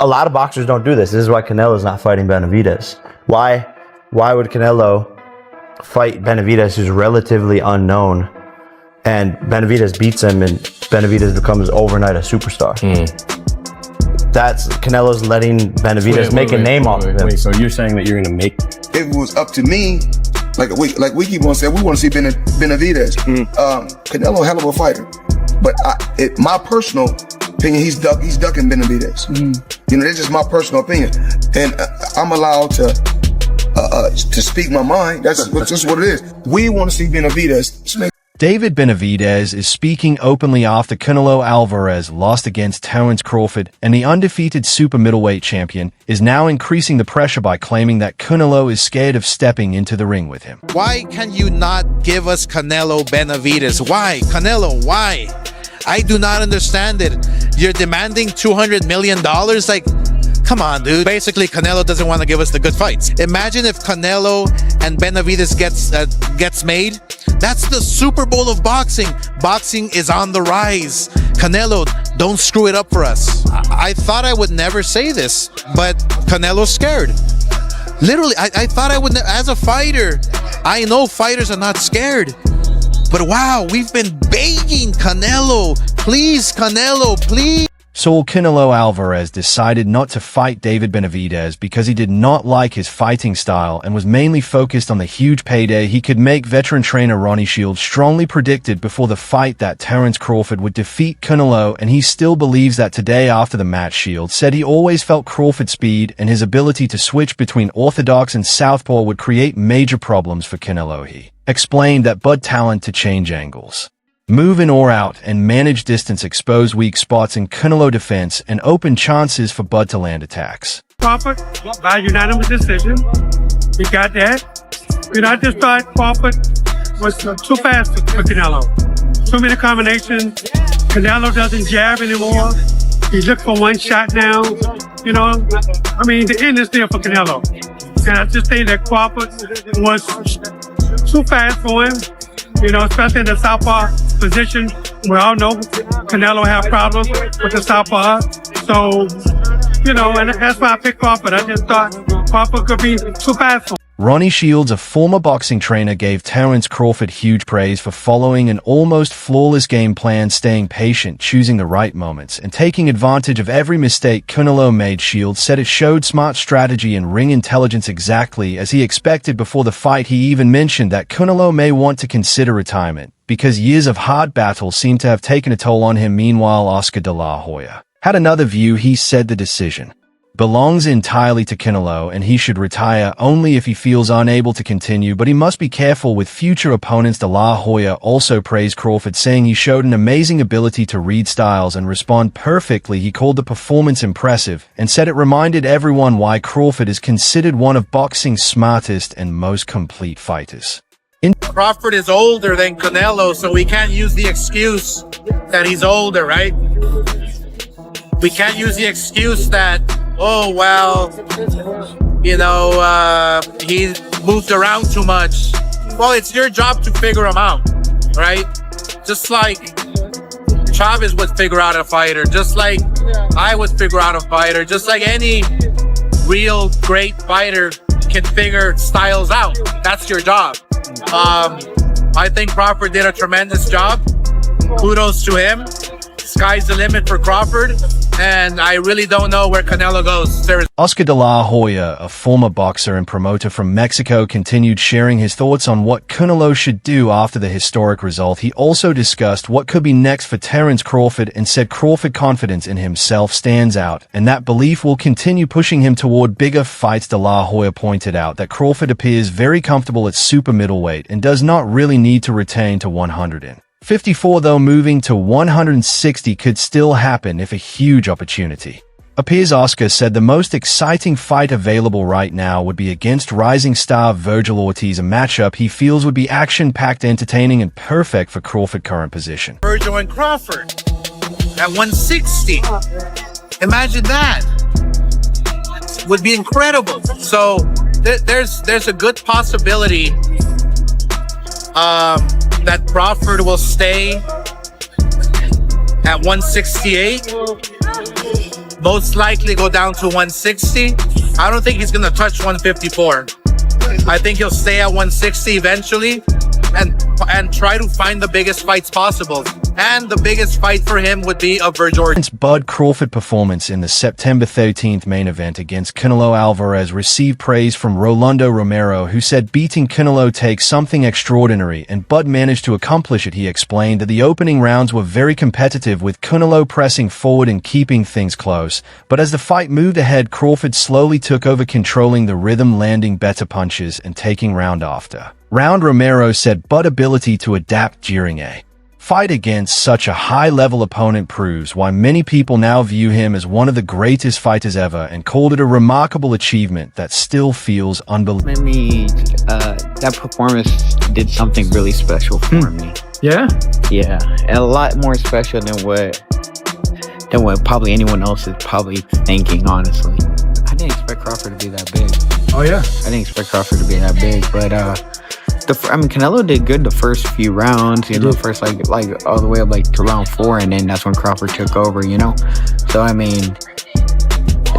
A lot of boxers don't do this. This is why Canelo's not fighting Benavidez. Why would Canelo fight Benavidez, who's relatively unknown, and Benavidez beats him and Benavidez becomes overnight a superstar? That's Canelo's letting Benavidez make a name off of him. Wait, so you're saying that you're gonna make? If it was up to me, like we keep on saying, we want to see Benavidez. Canelo, a hell of a fighter, but my personal opinion, he's ducking Benavidez. You know, that's just my personal opinion, and I'm allowed to speak my mind. That's just what it is. We want to see Benavidez. David Benavidez is speaking openly after Canelo Alvarez lost against Terence Crawford, and the undefeated super middleweight champion is now increasing the pressure by claiming that Canelo is scared of stepping into the ring with him. Why can you not give us Canelo Benavidez? Why? Canelo, why? I do not understand it. You're demanding $200 million? Like, come on, dude. Basically, Canelo doesn't want to give us the good fights. Imagine if Canelo and Benavidez gets made. That's the Super Bowl of boxing. Boxing is on the rise. Canelo, don't screw it up for us. I thought I would never say this, but Canelo's scared. Literally, I thought I would, as a fighter, I know fighters are not scared. But wow, we've been begging Canelo, please, Canelo, please. So Canelo Alvarez decided not to fight David Benavidez because he did not like his fighting style and was mainly focused on the huge payday he could make. Veteran trainer Ronnie Shields strongly predicted before the fight that Terence Crawford would defeat Canelo, and he still believes that today. After the match, Shields said he always felt Crawford's speed and his ability to switch between orthodox and southpaw would create major problems for Canelo. He explained that Bud talent to change angles, move in or out, and manage distance, expose weak spots in Canelo defense, and open chances for Bud to land attacks. Crawford by unanimous decision. We got that. You know, I just thought Crawford was too fast for Canelo. Too many combinations. Canelo doesn't jab anymore. He looks for one shot now. You know, I mean, the end is there for Canelo. And I just think that Crawford was too fast for him. You know, especially in the southpaw position. We all know Canelo have problems with the southpaw. So, you know, and that's why I picked Crawford. I just thought Crawford could be too fast for him. Ronnie Shields, a former boxing trainer, gave Terence Crawford huge praise for following an almost flawless game plan, staying patient, choosing the right moments, and taking advantage of every mistake Canelo made. Shields said it showed smart strategy and ring intelligence, exactly as he expected before the fight. He even mentioned that Canelo may want to consider retirement because years of hard battle seem to have taken a toll on him. Meanwhile, Oscar de la Hoya had another view. He said the decision belongs entirely to Canelo and he should retire only if he feels unable to continue, but he must be careful with future opponents. De la Hoya also praised Crawford, saying he showed an amazing ability to read styles and respond perfectly. He called the performance impressive and said it reminded everyone why Crawford is considered one of boxing's smartest and most complete fighters. Crawford is older than Canelo, so we can't use the excuse that he's older, right? We can't use the excuse that, oh, well, you know, he moved around too much. Well, it's your job to figure him out, right? Just like Chavez would figure out a fighter, just like I would figure out a fighter, just like any real great fighter can figure styles out. That's your job. I think Crawford did a tremendous job. Kudos to him. Sky's the limit for Crawford, and I really don't know where Canelo goes. Oscar de la Hoya, a former boxer and promoter from Mexico, continued sharing his thoughts on what Canelo should do after the historic result. He also discussed what could be next for Terence Crawford and said Crawford's confidence in himself stands out, and that belief will continue pushing him toward bigger fights. De la Hoya pointed out that Crawford appears very comfortable at super middleweight and does not really need to retain to 154, though moving to 160 could still happen if a huge opportunity appears. Oscar said the most exciting fight available right now would be against rising star Virgil Ortiz, a matchup he feels would be action-packed, entertaining, and perfect for Crawford's current position. Virgil and Crawford at 160. Imagine that. Would be incredible. So there's a good possibility that Crawford will stay at 168, most likely go down to 160. I don't think he's going to touch 154. I think he'll stay at 160 eventually and try to find the biggest fights possible. And the biggest fight for him would be a Virgil Bud Crawford performance in the September 13th main event against Canelo Alvarez received praise from Rolando Romero, who said beating Canelo takes something extraordinary, and Bud managed to accomplish it. He explained that the opening rounds were very competitive, with Canelo pressing forward and keeping things close, but as the fight moved ahead, Crawford slowly took over, controlling the rhythm, landing better punches and taking round after round. Romero said Bud's ability to adapt during a fight against such a high-level opponent proves why many people now view him as one of the greatest fighters ever, and called it a remarkable achievement that still feels unbelievable. I mean, that performance did something really special for me. Yeah? Yeah, and a lot more special than what probably anyone else is probably thinking, honestly. I didn't expect Crawford to be that big. Oh, yeah? I didn't expect Crawford to be that big, but I mean, Canelo did good the first few rounds, you know, first like all the way up like to round 4, and then that's when Crawford took over, you know. So I mean,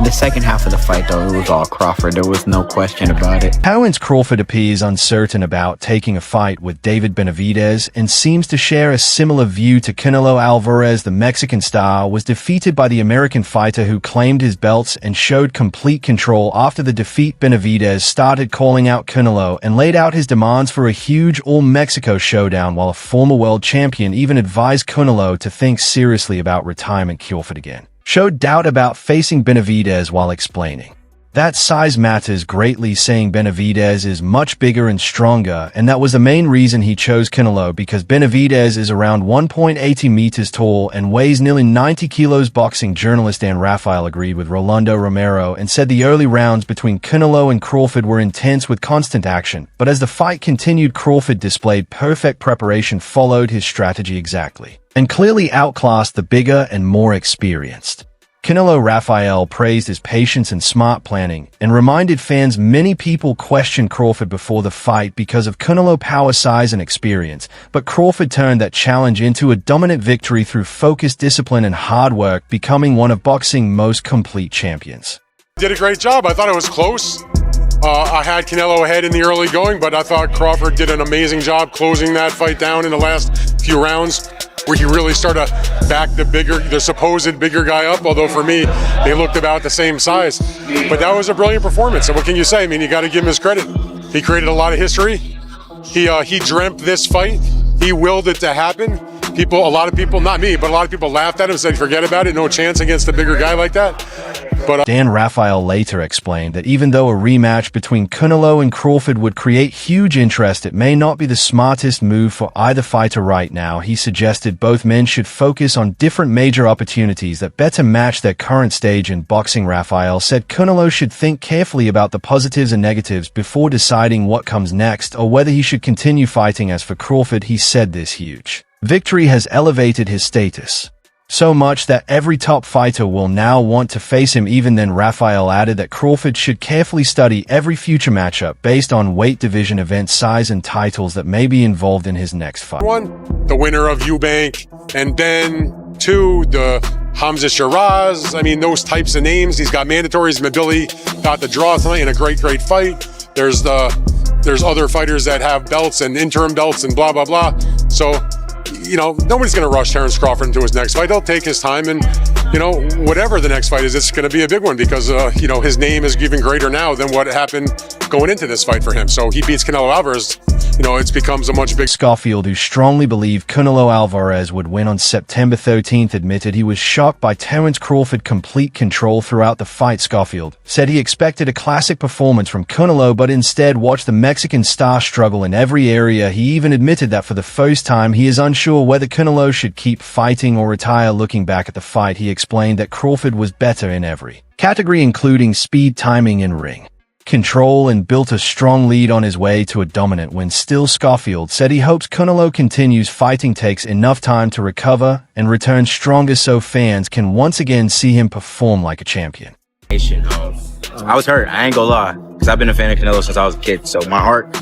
the second half of the fight, though, it was all Crawford. There was no question about it. Terence Crawford appears uncertain about taking a fight with David Benavidez and seems to share a similar view to Canelo Alvarez. The Mexican star was defeated by the American fighter, who claimed his belts and showed complete control. After the defeat, Benavidez started calling out Canelo and laid out his demands for a huge all-Mexico showdown, while a former world champion even advised Canelo to think seriously about retirement. Crawford again showed doubt about facing Benavidez while explaining that size matters greatly, saying Benavidez is much bigger and stronger, and that was the main reason he chose Canelo, because Benavidez is around 1.80 meters tall and weighs nearly 90 kilos. Boxing journalist Dan Rafael agreed with Rolando Romero and said the early rounds between Canelo and Crawford were intense with constant action, but as the fight continued, Crawford displayed perfect preparation, followed his strategy exactly, and clearly outclassed the bigger and more experienced Canelo. Rafael praised his patience and smart planning and reminded fans many people questioned Crawford before the fight because of Canelo's power, size, and experience, but Crawford turned that challenge into a dominant victory through focus, discipline, and hard work, becoming one of boxing's most complete champions. Did a great job. I thought it was close. I had Canelo ahead in the early going, but I thought Crawford did an amazing job closing that fight down in the last few rounds, where he really started to back the supposed bigger guy up, although for me, they looked about the same size. But that was a brilliant performance, and what can you say? I mean, you got to give him his credit. He created a lot of history. He dreamt this fight. He willed it to happen. A lot of people, not me, but a lot of people laughed at him and said, forget about it, no chance against a bigger guy like that. But Dan Rafael later explained that even though a rematch between Canelo and Crawford would create huge interest, it may not be the smartest move for either fighter right now. He suggested both men should focus on different major opportunities that better match their current stage in boxing. Rafael said Canelo should think carefully about the positives and negatives before deciding what comes next or whether he should continue fighting. As for Crawford, he said this huge victory has elevated his status so much that every top fighter will now want to face him. Even then, Rafael added that Crawford should carefully study every future matchup based on weight division, event size, and titles that may be involved in his next fight. 1, the winner of Eubank, and then 2, the Hamza Shiraz. I mean, those types of names. He's got mandatories. Mabili got the draw tonight in a great fight. There's other fighters that have belts and interim belts and blah, blah, blah. So, you know, nobody's going to rush Terence Crawford into his next fight. He'll take his time, and, you know, whatever the next fight is, it's going to be a big one because, you know, his name is even greater now than what happened going into this fight for him. So he beats Canelo Alvarez, you know, it becomes a much bigger. Schofield, who strongly believed Canelo Alvarez would win on September 13th, admitted he was shocked by Terence Crawford's complete control throughout the fight. Schofield said he expected a classic performance from Canelo, but instead watched the Mexican star struggle in every area. He even admitted that for the first time he is unsure whether Canelo should keep fighting or retire. Looking back at the fight, he explained that Crawford was better in every category, including speed, timing, and ring control, and built a strong lead on his way to a dominant win. Still, Schofield said he hopes Canelo continues fighting, takes enough time to recover, and returns stronger so fans can once again see him perform like a champion. I was hurt, I ain't gonna lie, because I've been a fan of Canelo since I was a kid, so my heart,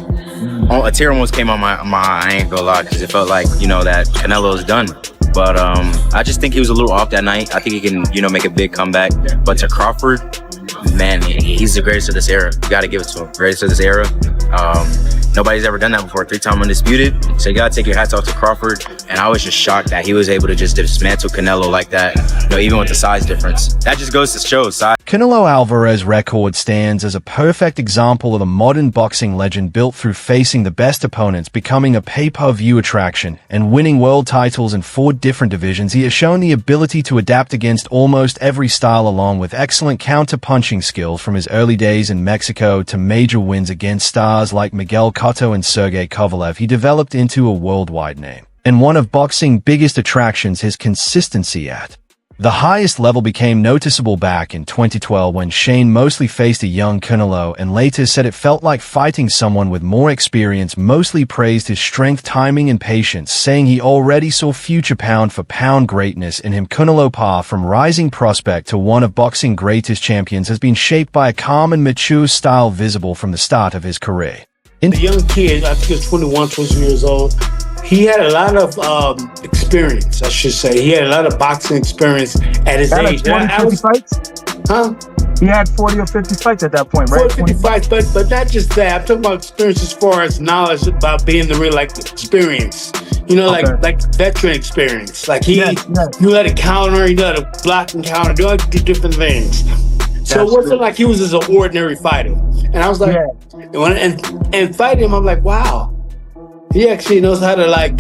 a tear almost came on my I ain't gonna lie, because it felt like, you know, that Canelo's done. But I just think he was a little off that night. I think he can, you know, make a big comeback. But to Crawford, man, he's the greatest of this era. You got to give it to him. Greatest of this era. Nobody's ever done that before. 3-time undisputed. So you got to take your hats off to Crawford. And I was just shocked that he was able to just dismantle Canelo like that, you know, even with the size difference. That just goes to show size. Canelo Alvarez's record stands as a perfect example of a modern boxing legend built through facing the best opponents, becoming a pay-per-view attraction, and winning world titles in 4 different divisions. He has shown the ability to adapt against almost every style, along with excellent counter-punching skills from his early days in Mexico to major wins against stars like Miguel Cotto and Sergey Kovalev. He developed into a worldwide name. And one of boxing's biggest attractions, his consistency at the highest level, became noticeable back in 2012 when Shane Mosley faced a young Canelo and later said it felt like fighting someone with more experience. Mosley praised his strength, timing, and patience, saying he already saw future pound-for-pound greatness in him. Canelo, path from rising prospect to one of boxing's greatest champions, has been shaped by a calm and mature style visible from the start of his career. The young kid, I think he was 21, 22 years old, he had a lot of experience, I should say. He had a lot of boxing experience at his age. 40, 50 fights? Huh? He had 40 or 50 fights at that point, right? 40, 50 fights, but not just that. I'm talking about experience as far as knowledge about being the real, like, experience. You know, like veteran experience. Like he knew how to counter, he knew how to block and counter, do all different things. So it wasn't like he was just an ordinary fighter. And I was like, and fighting him, I'm like, wow. He actually knows how to, like,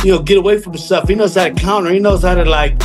you know, get away from stuff. He knows how to counter. He knows how to, like,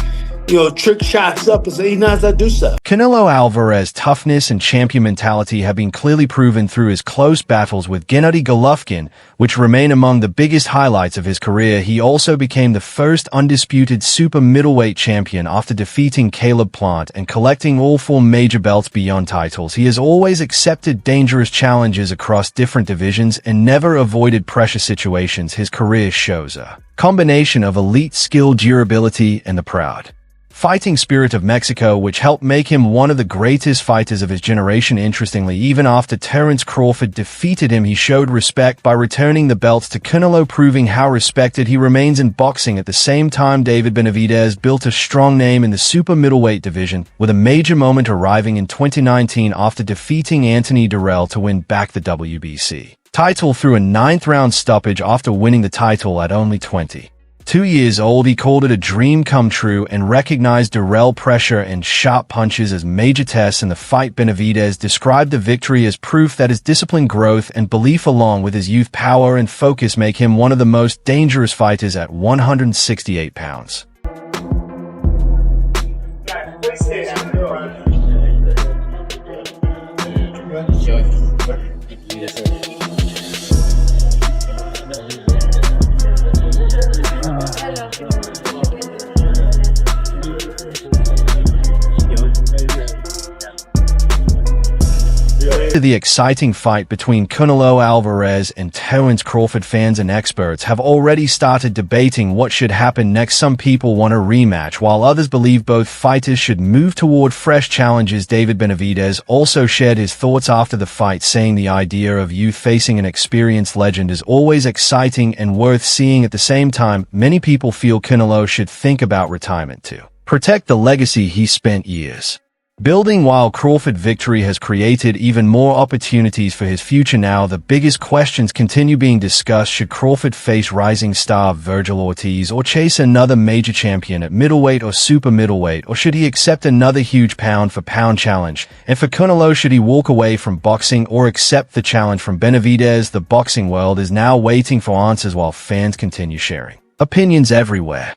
you know, trick shots up, and so he knows how to do stuff. Canelo Alvarez's toughness and champion mentality have been clearly proven through his close battles with Gennady Golovkin, which remain among the biggest highlights of his career. He also became the first undisputed super middleweight champion after defeating Caleb Plant and collecting all 4 major belts beyond titles. He has always accepted dangerous challenges across different divisions and never avoided pressure situations. His career shows a combination of elite skill, durability, and the proud fighting spirit of Mexico, which helped make him one of the greatest fighters of his generation. Interestingly, even after Terence Crawford defeated him, he showed respect by returning the belts to Canelo, proving how respected he remains in boxing. At the same time, David Benavidez built a strong name in the super middleweight division, with a major moment arriving in 2019 after defeating Anthony Durrell to win back the WBC title through a 9th-round stoppage after winning the title at only 22 years old. He called it a dream come true and recognized Durrell pressure and sharp punches as major tests in the fight. Benavidez described the victory as proof that his discipline, growth, and belief along with his youth, power, and focus make him one of the most dangerous fighters at 168 pounds. The exciting fight between Canelo Alvarez and Terence Crawford, fans and experts have already started debating what should happen next. Some people want a rematch, while others believe both fighters should move toward fresh challenges. David Benavidez also shared his thoughts after the fight, saying the idea of youth facing an experienced legend is always exciting and worth seeing. At the same time, many people feel Canelo should think about retirement to protect the legacy he spent years building, while Crawford's victory has created even more opportunities for his future. Now, the biggest questions continue being discussed. Should Crawford face rising star Virgil Ortiz or chase another major champion at middleweight or super middleweight, or should he accept another huge pound-for-pound challenge? And for Canelo, should he walk away from boxing or accept the challenge from Benavidez? The boxing world is now waiting for answers while fans continue sharing opinions everywhere.